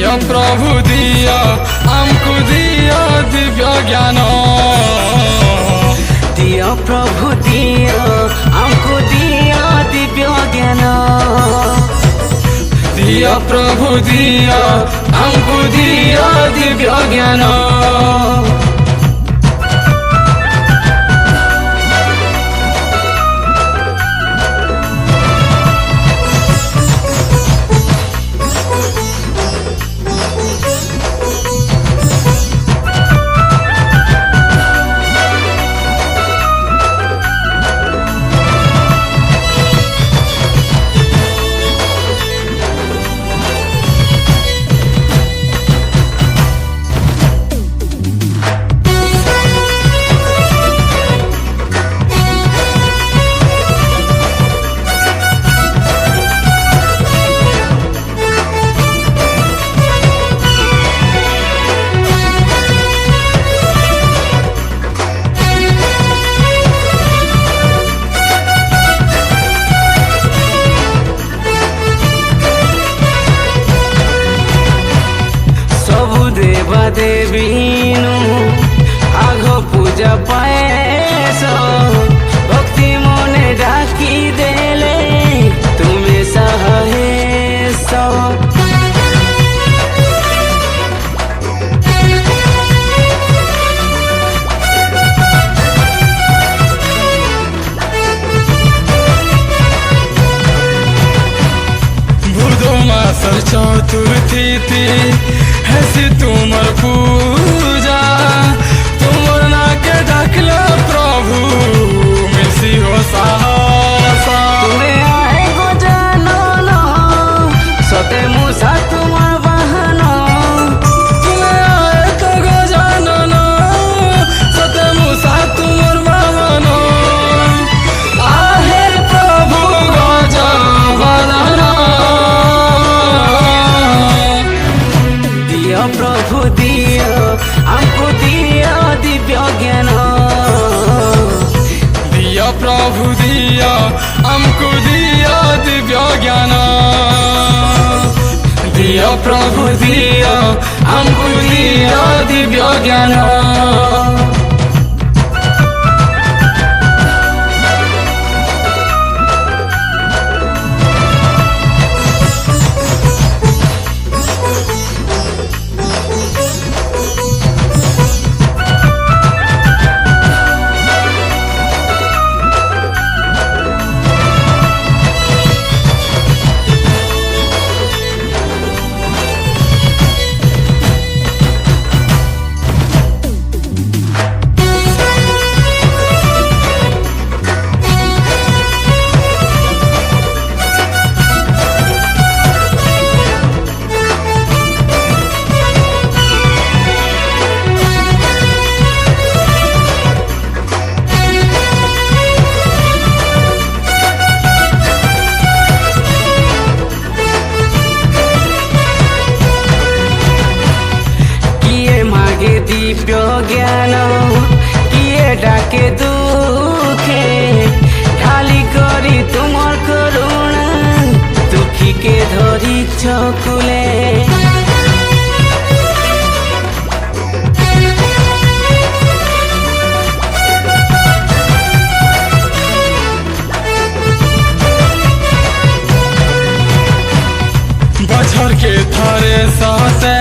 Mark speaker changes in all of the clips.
Speaker 1: दिया प्रभु दिया हमको दिया दिव्य ज्ञान
Speaker 2: दिया प्रभु दिया हमको दिया दिव्य ज्ञान
Speaker 1: दिया प्रभु दिया हमको दिया दिव्य ज्ञान
Speaker 2: देवा देवीनु आघ पूजा पाएस भक्ति मने डाकी देले तुम्हें सहेस
Speaker 1: बुधो मासर चतुर्थी थी ऐसी तुमर पूजा तुमर ना के ढकला प्रभु मिसी हो साहसा
Speaker 2: तुम्हें आए गो जानो न सते मुसा तुम्हार बहनो
Speaker 1: तुम्हें आए तो गो जानो न सते मुसा तुमर बहनो आहे प्रभु गजा बदना
Speaker 2: दिया प्रभु दिया हमको दिया दिव्य ज्ञान
Speaker 1: दिया प्रभु दिया हमको दिया दिव्य ज्ञान दिया प्रभु दिया हमको दिया दिव्य ज्ञान दिव्य ज्ञान किए डाके दुखे खाली करी तुमर करुणा दुखी के धरी चकुले बछर के थारे साथे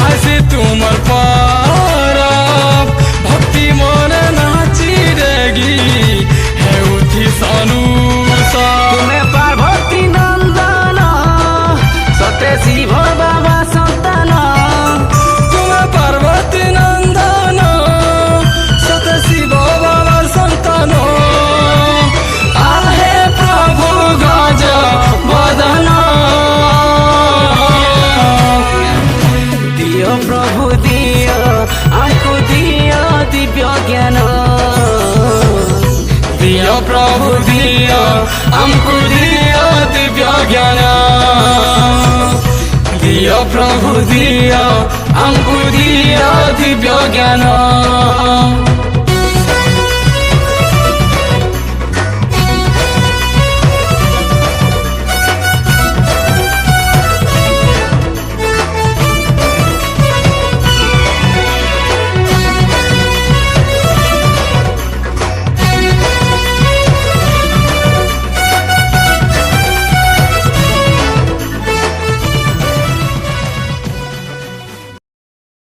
Speaker 1: ऐसे तुमर पारब भक्ति मन नाची देगी है उठी सानू सा
Speaker 2: तुम्हें पार्वती नंदन सत्य शिव बाबा संतान
Speaker 1: तुम्हें पार्वती नंदन सत्य शिव बाबा संतान आहे प्रभु गज बदन
Speaker 2: दिया प्रभु दिया हमको दिया दिव्य ज्ञान
Speaker 1: दिया प्रभु दिया हमको दिया दिव्य ज्ञान दिया प्रभु दिया हमको दिया दिव्य ज्ञान